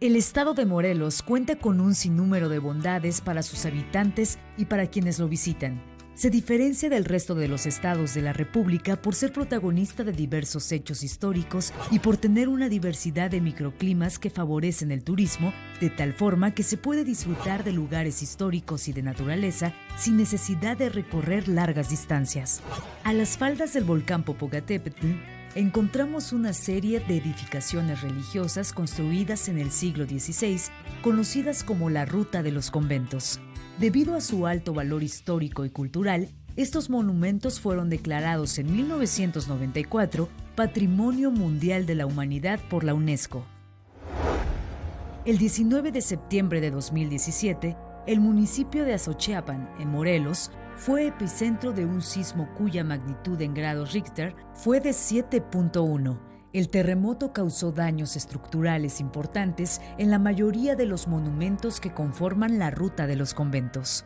El estado de Morelos cuenta con un sinnúmero de bondades para sus habitantes y para quienes lo visitan. Se diferencia del resto de los estados de la República por ser protagonista de diversos hechos históricos y por tener una diversidad de microclimas que favorecen el turismo, de tal forma que se puede disfrutar de lugares históricos y de naturaleza sin necesidad de recorrer largas distancias. A las faldas del volcán Popocatépetl encontramos una serie de edificaciones religiosas construidas en el siglo XVI, conocidas como la Ruta de los Conventos. Debido a su alto valor histórico y cultural, estos monumentos fueron declarados en 1994 Patrimonio Mundial de la Humanidad por la UNESCO. El 19 de septiembre de 2017, el municipio de Azochiapan, en Morelos, fue epicentro de un sismo cuya magnitud en grados Richter fue de 7.1. El terremoto causó daños estructurales importantes en la mayoría de los monumentos que conforman la Ruta de los Conventos.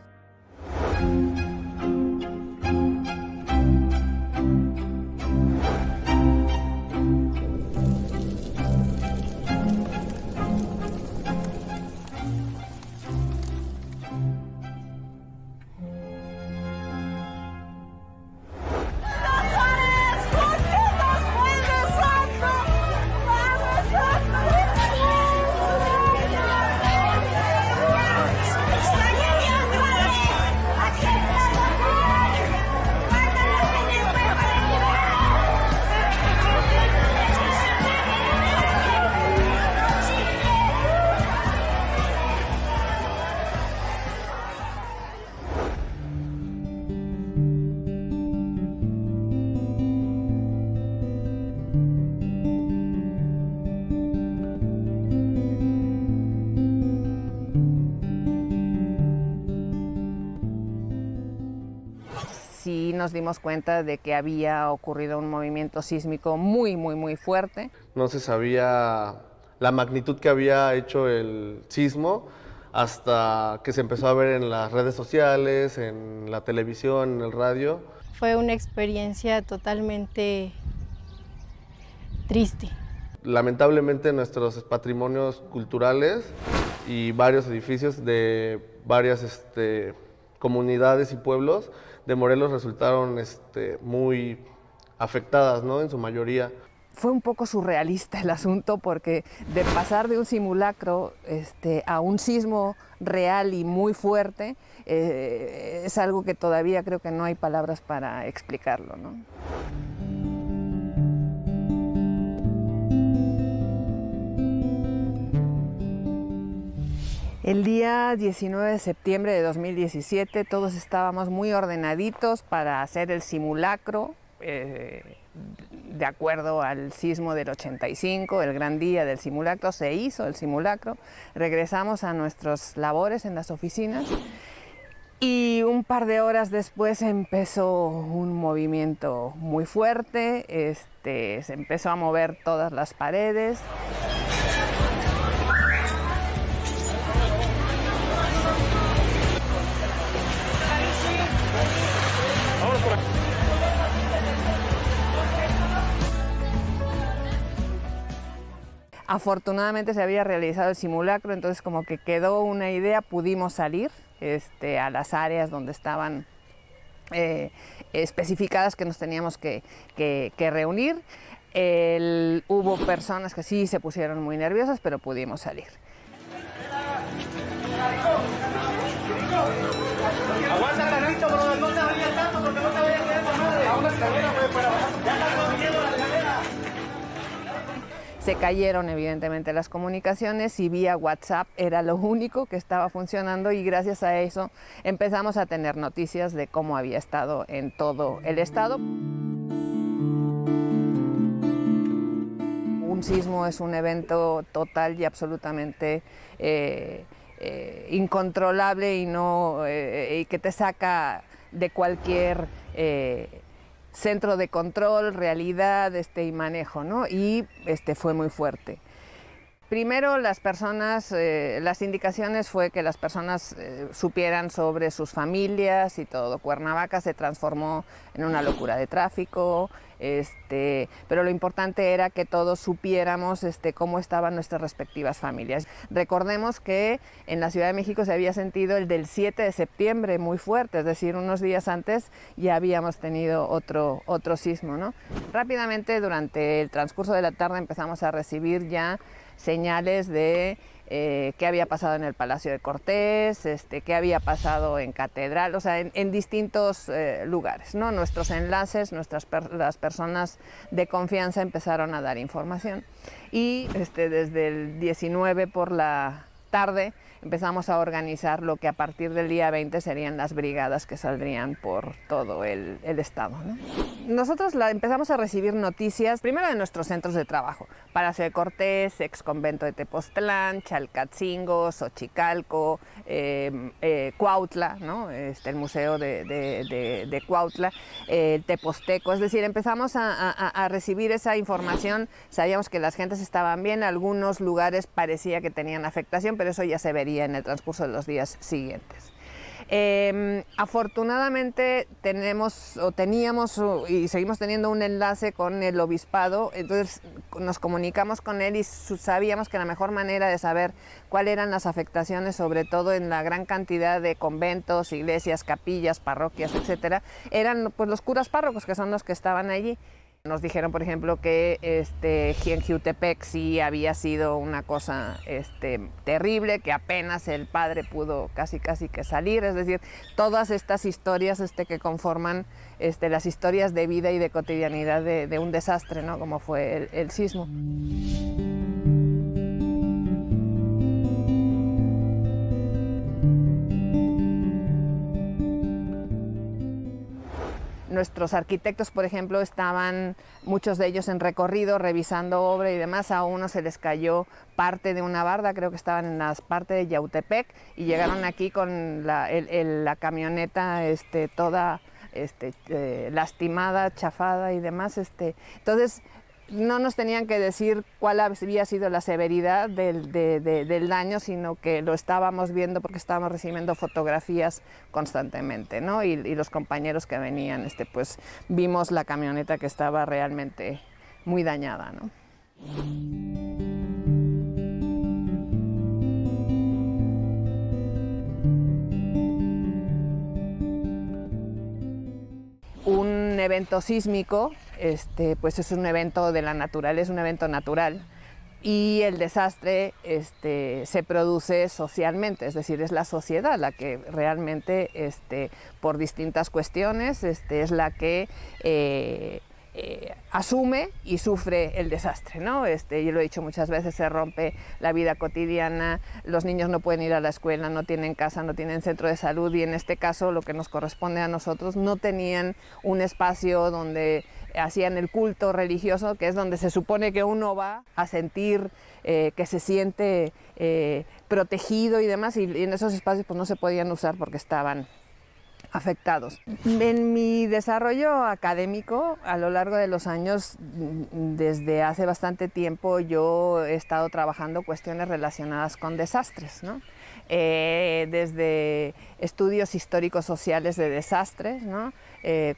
Sí nos dimos cuenta de que había ocurrido un movimiento sísmico muy fuerte. No se sabía la magnitud que había hecho el sismo hasta que se empezó a ver en las redes sociales, en la televisión, en el radio. Fue una experiencia totalmente triste. Lamentablemente nuestros patrimonios culturales y varios edificios de varias comunidades y pueblos de Morelos resultaron muy afectadas, ¿no? En su mayoría. Fue un poco surrealista el asunto porque de pasar de un simulacro a un sismo real y muy fuerte es algo que todavía creo que no hay palabras para explicarlo, ¿no? El día 19 de septiembre de 2017 todos estábamos muy ordenaditos para hacer el simulacro de acuerdo al sismo del 85, el gran día del simulacro. Se hizo el simulacro, regresamos a nuestras labores en las oficinas y un par de horas después empezó un movimiento muy fuerte, se empezó a mover todas las paredes. Afortunadamente se había realizado el simulacro, entonces como que quedó una idea, pudimos salir a las áreas donde estaban especificadas que nos teníamos que reunir. Hubo personas que sí se pusieron muy nerviosas, pero pudimos salir. Aguanta granito, pero no te vayas tanto porque no te vayas a quedar esa madre. A una escalera, pues, pero ya está rompiendo la escalera. Se cayeron evidentemente las comunicaciones y vía WhatsApp era lo único que estaba funcionando y gracias a eso empezamos a tener noticias de cómo había estado en todo el estado. Un sismo es un evento total y absolutamente incontrolable y que te saca de cualquier centro de control, realidad y manejo, ¿no? Y fue muy fuerte. Primero las personas, las indicaciones fue que las personas supieran sobre sus familias y todo. Cuernavaca se transformó en una locura de tráfico, pero lo importante era que todos supiéramos cómo estaban nuestras respectivas familias. Recordemos que en la Ciudad de México se había sentido el del 7 de septiembre muy fuerte, es decir, unos días antes ya habíamos tenido otro sismo, ¿no? Rápidamente durante el transcurso de la tarde empezamos a recibir ya señales de qué había pasado en el Palacio de Cortés, qué había pasado en Catedral, o sea, en distintos lugares, ¿no? Nuestros enlaces, las personas de confianza empezaron a dar información y desde el 19 por la tarde empezamos a organizar lo que a partir del día 20 serían las brigadas que saldrían por todo el estado, ¿no? Nosotros empezamos a recibir noticias, primero de nuestros centros de trabajo, Palacio de Cortés, ex convento de Tepoztlán, Chalcatzingo, Xochicalco, Cuautla, ¿no? El museo de Cuautla, el Teposteco, es decir, empezamos a recibir esa información, sabíamos que las gentes estaban bien, algunos lugares parecía que tenían afectación, pero eso ya se vería en el transcurso de los días siguientes. Afortunadamente teníamos y seguimos teniendo un enlace con el obispado, entonces nos comunicamos con él y sabíamos que la mejor manera de saber cuáles eran las afectaciones, sobre todo en la gran cantidad de conventos, iglesias, capillas, parroquias, etcétera, eran pues los curas párrocos, que son los que estaban allí. Nos dijeron, por ejemplo, que Jienjiutepec sí había sido una cosa terrible, que apenas el padre pudo casi que salir, es decir, todas estas historias que conforman las historias de vida y de cotidianidad de un desastre, ¿no? Como fue el sismo. Nuestros arquitectos, por ejemplo, estaban muchos de ellos en recorrido, revisando obra y demás. A uno se les cayó parte de una barda, creo que estaban en la parte de Yautepec, y llegaron aquí con la camioneta toda lastimada, chafada y demás. Entonces, no nos tenían que decir cuál había sido la severidad del daño, sino que lo estábamos viendo porque estábamos recibiendo fotografías constantemente, ¿no? Y los compañeros que venían, pues vimos la camioneta que estaba realmente muy dañada, ¿no? Un evento sísmico, pues es un evento de la naturaleza, es un evento natural, y el desastre se produce socialmente, es decir, es la sociedad la que realmente, por distintas cuestiones, es la que asume y sufre el desastre, ¿no? Yo lo he dicho muchas veces, se rompe la vida cotidiana, los niños no pueden ir a la escuela, no tienen casa, no tienen centro de salud, y en este caso lo que nos corresponde a nosotros, no tenían un espacio donde hacían el culto religioso, que es donde se supone que uno va a sentir que se siente protegido y demás, y en esos espacios pues no se podían usar porque estaban afectados. En mi desarrollo académico, a lo largo de los años, desde hace bastante tiempo, yo he estado trabajando cuestiones relacionadas con desastres, ¿no? Desde estudios históricos sociales de desastres, ¿no?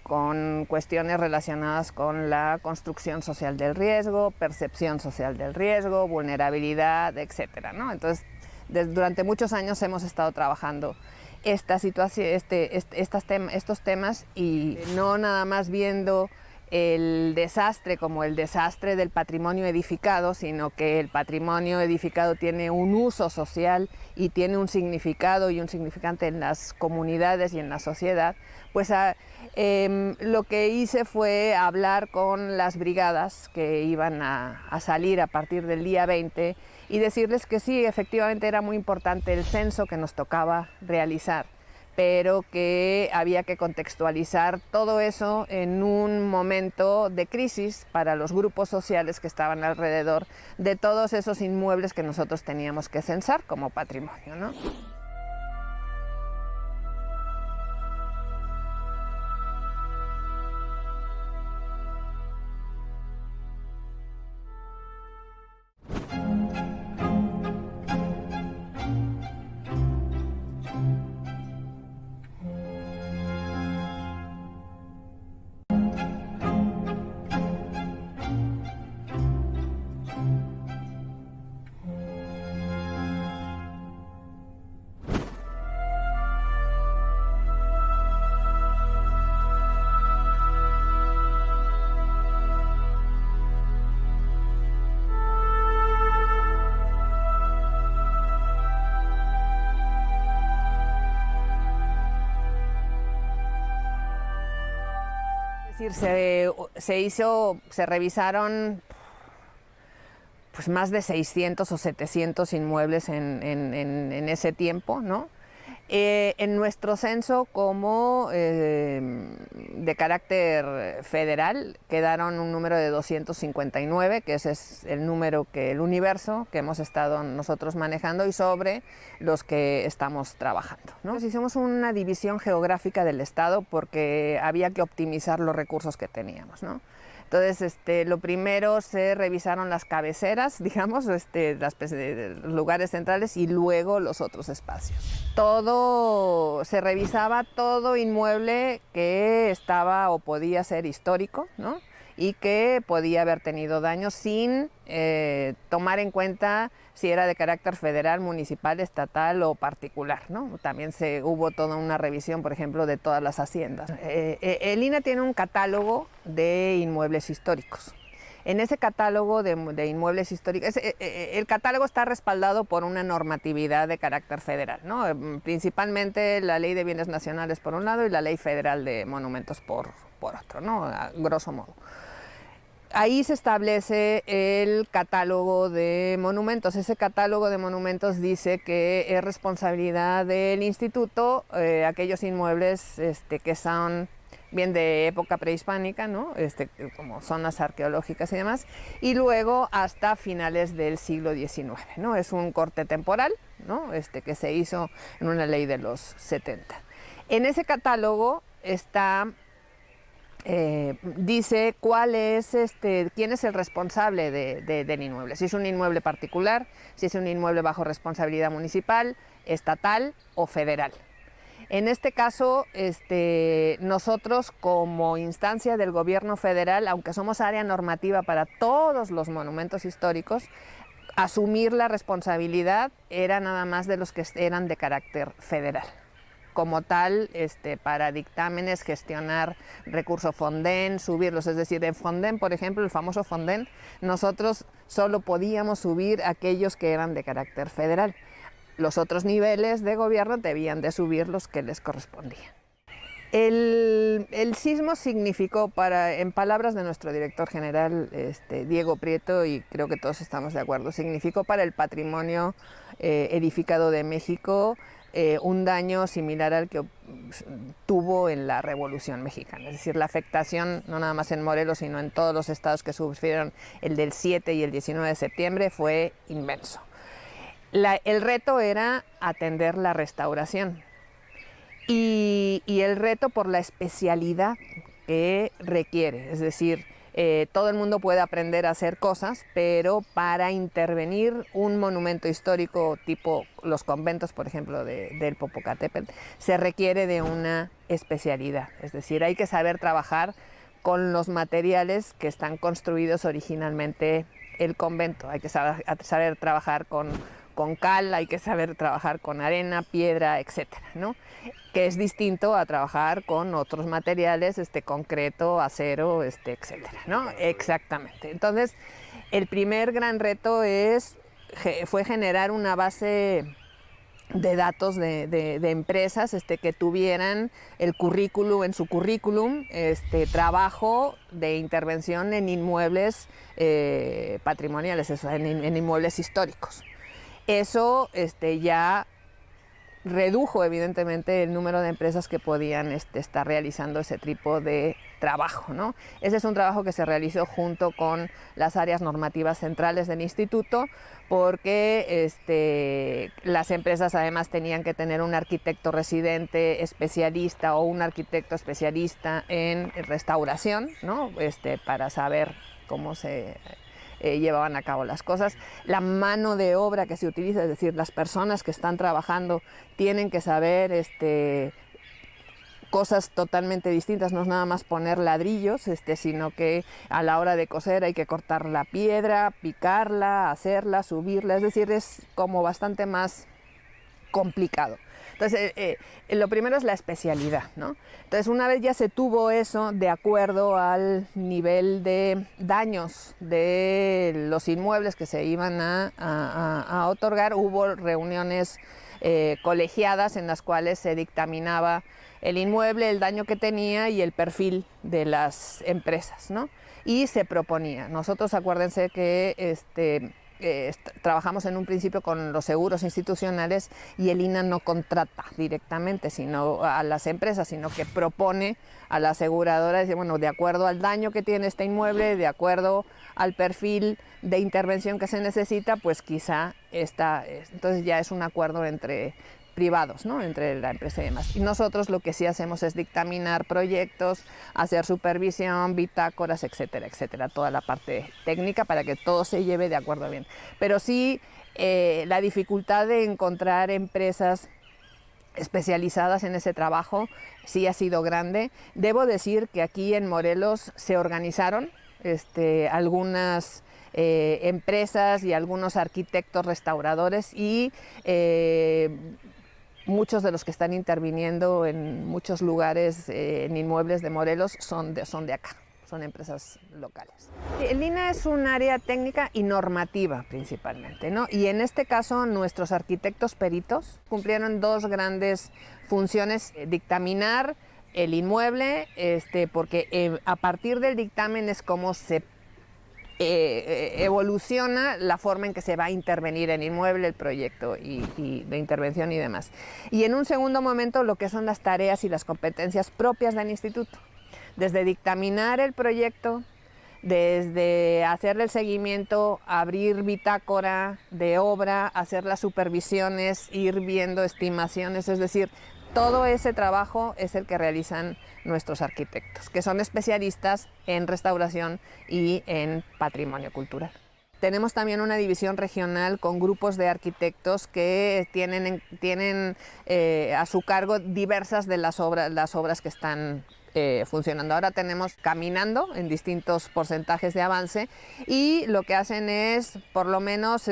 Con cuestiones relacionadas con la construcción social del riesgo, percepción social del riesgo, vulnerabilidad, etcétera, ¿no? Entonces, durante muchos años hemos estado trabajando esta situación, estos temas, y no nada más viendo el desastre como el desastre del patrimonio edificado, sino que el patrimonio edificado tiene un uso social y tiene un significado y un significante en las comunidades y en la sociedad. Pues lo que hice fue hablar con las brigadas que iban a salir a partir del día 20 y decirles que sí, efectivamente era muy importante el censo que nos tocaba realizar, pero que había que contextualizar todo eso en un momento de crisis para los grupos sociales que estaban alrededor de todos esos inmuebles que nosotros teníamos que censar como patrimonio, ¿no? decir, se revisaron pues más de 600 o 700 inmuebles en ese tiempo, ¿no? En nuestro censo como de carácter federal quedaron un número de 259, que ese es el número el universo que hemos estado nosotros manejando y sobre los que estamos trabajando, ¿no? Pues hicimos una división geográfica del estado porque había que optimizar los recursos que teníamos, ¿no? Entonces, lo primero se revisaron las cabeceras, digamos, los lugares centrales y luego los otros espacios. Se revisaba todo inmueble que estaba o podía ser histórico, ¿no? Y que podía haber tenido daños sin tomar en cuenta si era de carácter federal, municipal, estatal o particular, ¿no? También hubo toda una revisión, por ejemplo, de todas las haciendas. El INAH tiene un catálogo de inmuebles históricos. En ese catálogo de inmuebles históricos, el catálogo está respaldado por una normatividad de carácter federal, ¿no? Principalmente la Ley de Bienes Nacionales por un lado y la Ley Federal de Monumentos por otro, ¿no? A grosso modo. Ahí se establece el catálogo de monumentos. Ese catálogo de monumentos dice que es responsabilidad del instituto aquellos inmuebles que son bien de época prehispánica, ¿no? Como zonas arqueológicas y demás, y luego hasta finales del siglo XIX, ¿no? Es un corte temporal, ¿no? Que se hizo en una ley de los 70. En ese catálogo dice quién es el responsable del inmueble, si es un inmueble particular, si es un inmueble bajo responsabilidad municipal, estatal o federal. En este caso, nosotros como instancia del gobierno federal, aunque somos área normativa para todos los monumentos históricos, asumir la responsabilidad era nada más de los que eran de carácter federal. Como tal, para dictámenes, gestionar recurso Fonden, subirlos, es decir, en Fonden, por ejemplo, el famoso Fonden, nosotros solo podíamos subir aquellos que eran de carácter federal. Los otros niveles de gobierno debían de subir los que les correspondían. El sismo significó, en palabras de nuestro director general, Diego Prieto, y creo que todos estamos de acuerdo, significó para el patrimonio edificado de México un daño similar al que tuvo en la Revolución Mexicana. Es decir, la afectación, no nada más en Morelos, sino en todos los estados que sufrieron el del 7 y el 19 de septiembre, fue inmenso. El reto era atender la restauración y el reto por la especialidad que requiere, es decir, todo el mundo puede aprender a hacer cosas, pero para intervenir un monumento histórico tipo los conventos, por ejemplo, del Popocatépetl, se requiere de una especialidad, es decir, hay que saber trabajar con los materiales que están construidos originalmente el convento, hay que saber trabajar con cal, hay que saber trabajar con arena, piedra, etcétera, ¿no? Que es distinto a trabajar con otros materiales, concreto, acero, etcétera, ¿no? Exactamente. Entonces, el primer gran reto fue generar una base de datos de empresas que tuvieran el currículum, en su currículum, trabajo de intervención en inmuebles patrimoniales, en inmuebles históricos. Eso ya redujo evidentemente el número de empresas que podían estar realizando ese tipo de trabajo, ¿no? Ese es un trabajo que se realizó junto con las áreas normativas centrales del instituto, porque las empresas además tenían que tener un arquitecto residente especialista o un arquitecto especialista en restauración, ¿no? Para saber cómo se llevaban a cabo las cosas. La mano de obra que se utiliza, es decir, las personas que están trabajando tienen que saber cosas totalmente distintas, no es nada más poner ladrillos, sino que a la hora de coser hay que cortar la piedra, picarla, hacerla, subirla, es decir, es como bastante más complicado. Entonces, lo primero es la especialidad, ¿no? Entonces, una vez ya se tuvo eso de acuerdo al nivel de daños de los inmuebles que se iban a otorgar, hubo reuniones colegiadas en las cuales se dictaminaba el inmueble, el daño que tenía y el perfil de las empresas, ¿no? Y se proponía. Nosotros, acuérdense que trabajamos en un principio con los seguros institucionales y el INAH no contrata directamente sino a las empresas, sino que propone a la aseguradora, decir, bueno, de acuerdo al daño que tiene este inmueble, de acuerdo al perfil de intervención que se necesita, pues quizá entonces ya es un acuerdo entre privados, ¿no? Entre la empresa y demás. Y nosotros lo que sí hacemos es dictaminar proyectos, hacer supervisión, bitácoras, etcétera, etcétera, toda la parte técnica para que todo se lleve de acuerdo bien. Pero sí, la dificultad de encontrar empresas especializadas en ese trabajo sí ha sido grande. Debo decir que aquí en Morelos se organizaron algunas empresas y algunos arquitectos restauradores y muchos de los que están interviniendo en muchos lugares en inmuebles de Morelos son de acá, son empresas locales. El INAH es un área técnica y normativa principalmente, ¿no? Y en este caso nuestros arquitectos peritos cumplieron dos grandes funciones: dictaminar el inmueble, porque a partir del dictamen es como se evoluciona la forma en que se va a intervenir en inmueble, el proyecto y de intervención y demás. Y en un segundo momento lo que son las tareas y las competencias propias del instituto, desde dictaminar el proyecto, desde hacerle el seguimiento, abrir bitácora de obra, hacer las supervisiones, ir viendo estimaciones, es decir, todo ese trabajo es el que realizan nuestros arquitectos, que son especialistas en restauración y en patrimonio cultural. Tenemos también una división regional con grupos de arquitectos que tienen a su cargo diversas de las obras que están funcionando. Ahora tenemos caminando en distintos porcentajes de avance y lo que hacen es, por lo menos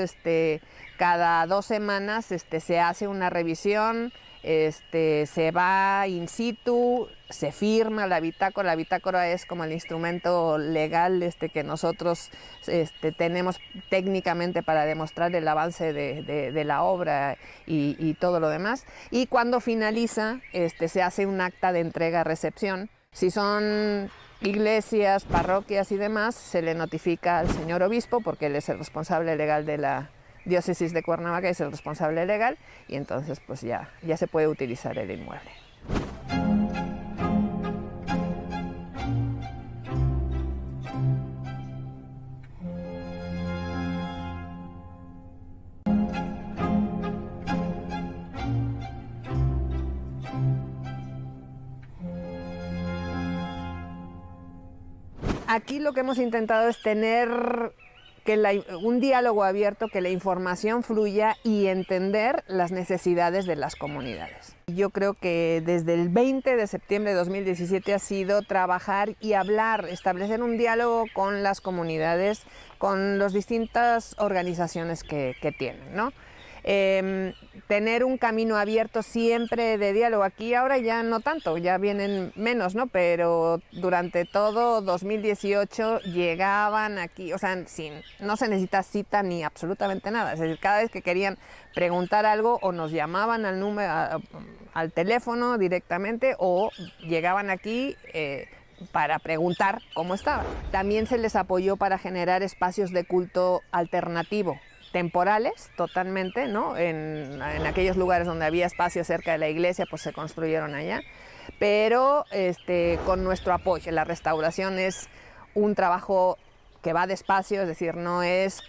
cada 2 semanas se hace una revisión, se va in situ, se firma la bitácora. La bitácora es como el instrumento legal que nosotros tenemos técnicamente para demostrar el avance de la obra y todo lo demás. Y cuando finaliza, se hace un acta de entrega-recepción. Si son iglesias, parroquias y demás, se le notifica al señor obispo, porque él es el responsable legal de la Diócesis de Cuernavaca, es el responsable legal, y entonces pues ya se puede utilizar el inmueble. Aquí lo que hemos intentado es tener un diálogo abierto, que la información fluya y entender las necesidades de las comunidades. Yo creo que desde el 20 de septiembre de 2017 ha sido trabajar y hablar, establecer un diálogo con las comunidades, con las distintas organizaciones que tienen, ¿no? Tener un camino abierto siempre de diálogo. Aquí ahora ya no tanto, ya vienen menos, ¿no? Pero durante todo 2018 llegaban aquí, o sea, no se necesita cita ni absolutamente nada. Es decir, cada vez que querían preguntar algo o nos llamaban al teléfono directamente o llegaban aquí para preguntar cómo estaba. También se les apoyó para generar espacios de culto alternativo, temporales totalmente, ¿no? En aquellos lugares donde había espacio cerca de la iglesia, pues se construyeron allá, pero con nuestro apoyo. La restauración es un trabajo que va despacio, es decir, no es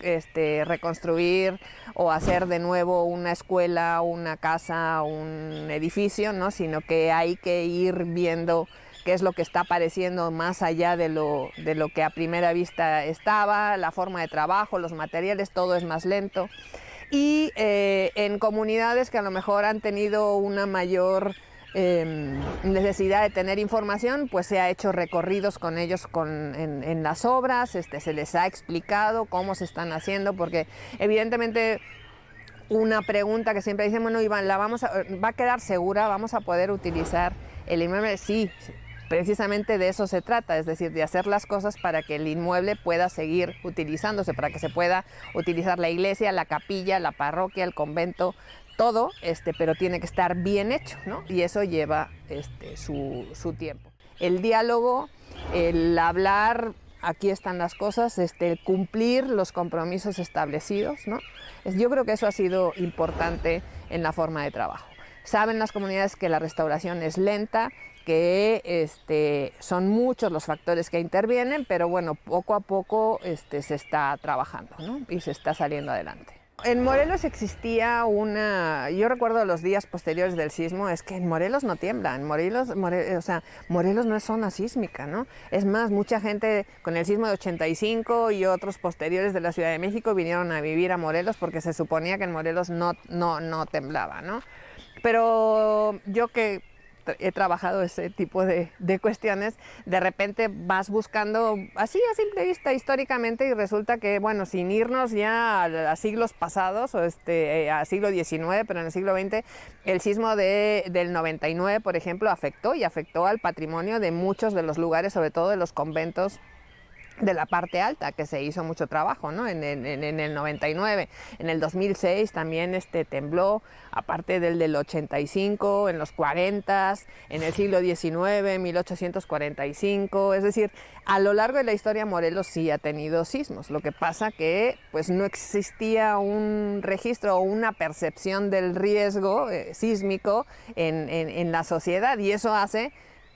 reconstruir o hacer de nuevo una escuela, una casa, un edificio, ¿no? Sino que hay que ir viendo qué es lo que está apareciendo más allá de lo que a primera vista estaba, la forma de trabajo, los materiales, todo es más lento. Y en comunidades que a lo mejor han tenido una mayor necesidad de tener información, pues se ha hecho recorridos con ellos en las obras, se les ha explicado cómo se están haciendo, porque evidentemente una pregunta que siempre dicen, bueno, Iván, ¿va a quedar segura? ¿Vamos a poder utilizar el inmueble? Sí, precisamente de eso se trata, es decir, de hacer las cosas para que el inmueble pueda seguir utilizándose, para que se pueda utilizar la iglesia, la capilla, la parroquia, el convento, todo, pero tiene que estar bien hecho, ¿no? Y eso lleva su tiempo. El diálogo, el hablar, aquí están las cosas, el cumplir los compromisos establecidos, ¿no? Yo creo que eso ha sido importante en la forma de trabajo. Saben las comunidades que la restauración es lenta, que son muchos los factores que intervienen, pero bueno, poco a poco se está trabajando, ¿no? Y se está saliendo adelante. En Morelos existía yo recuerdo los días posteriores del sismo, es que en Morelos no tiembla, Morelos no es zona sísmica, ¿no? Es más, mucha gente con el sismo de 85 y otros posteriores de la Ciudad de México vinieron a vivir a Morelos porque se suponía que en Morelos no temblaba, ¿no? Pero yo que he trabajado ese tipo de cuestiones, de repente vas buscando así a simple vista históricamente y resulta que, bueno, sin irnos ya a siglos pasados o a siglo XIX, pero en el siglo XX, el sismo del 99, por ejemplo, afectó al patrimonio de muchos de los lugares, sobre todo de los conventos de la parte alta, que se hizo mucho trabajo, ¿no? En el 99, en el 2006 también tembló, aparte del 85, en los 40, en el siglo XIX, 1845, es decir, a lo largo de la historia Morelos sí ha tenido sismos, lo que pasa que pues no existía un registro o una percepción del riesgo sísmico en la sociedad, y eso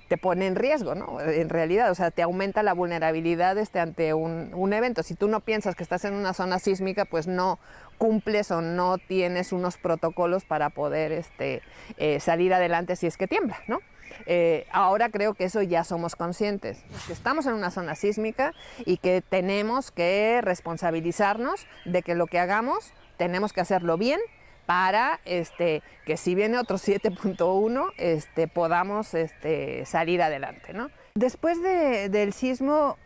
te pone en riesgo, ¿no? En realidad, o sea, te aumenta la vulnerabilidad ante un evento. Si tú no piensas que estás en una zona sísmica, pues no cumples o no tienes unos protocolos para poder salir adelante si es que tiembla, ¿no? Ahora creo que eso ya somos conscientes, que estamos en una zona sísmica y que tenemos que responsabilizarnos de que lo que hagamos tenemos que hacerlo bien, para que si viene otro 7.1 podamos salir adelante, ¿no? Después del sismo,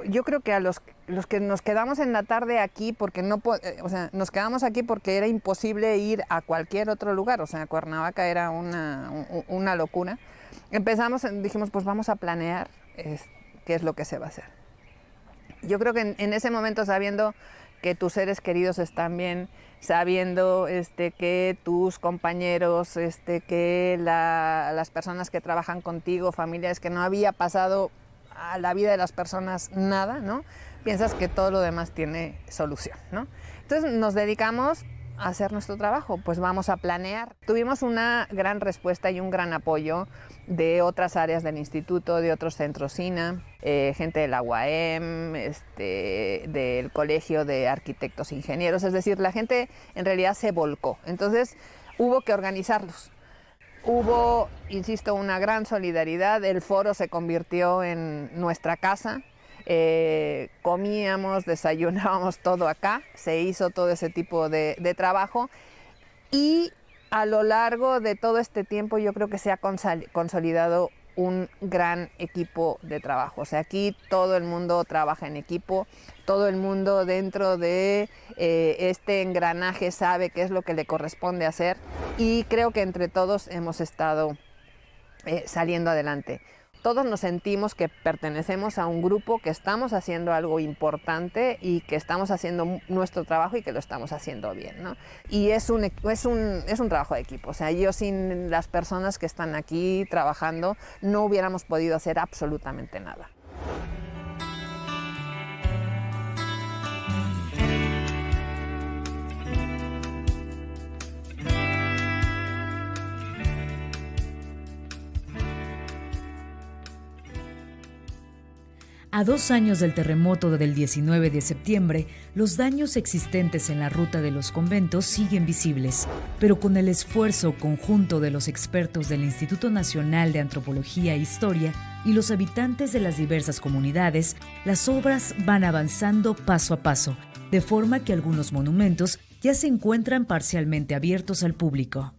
yo creo que a los que nos quedamos en la tarde aquí, porque nos quedamos aquí porque era imposible ir a cualquier otro lugar, o sea, Cuernavaca era una locura. Dijimos, pues vamos a planear qué es lo que se va a hacer. Yo creo que en ese momento, sabiendo que tus seres queridos están bien, sabiendo que tus compañeros, que las personas que trabajan contigo, familiares, que no había pasado a la vida de las personas nada, ¿no? Piensas que todo lo demás tiene solución, ¿no? Entonces nos dedicamos a hacer nuestro trabajo, pues vamos a planear. Tuvimos una gran respuesta y un gran apoyo de otras áreas del instituto, de otros centros SINA, gente de la UAM, del Colegio de Arquitectos e Ingenieros, es decir, la gente en realidad se volcó. Entonces hubo que organizarlos. Hubo, insisto, una gran solidaridad, el foro se convirtió en nuestra casa. Comíamos, desayunábamos todo acá, se hizo todo ese tipo de trabajo, y a lo largo de todo este tiempo yo creo que se ha consolidado un gran equipo de trabajo. O sea, aquí todo el mundo trabaja en equipo, todo el mundo dentro de este engranaje sabe qué es lo que le corresponde hacer, y creo que entre todos hemos estado saliendo adelante. Todos nos sentimos que pertenecemos a un grupo, que estamos haciendo algo importante y que estamos haciendo nuestro trabajo y que lo estamos haciendo bien, ¿no? Y es un trabajo de equipo. O sea, yo sin las personas que están aquí trabajando no hubiéramos podido hacer absolutamente nada. A 2 años del terremoto del 19 de septiembre, los daños existentes en la ruta de los conventos siguen visibles, pero con el esfuerzo conjunto de los expertos del Instituto Nacional de Antropología e Historia y los habitantes de las diversas comunidades, las obras van avanzando paso a paso, de forma que algunos monumentos ya se encuentran parcialmente abiertos al público.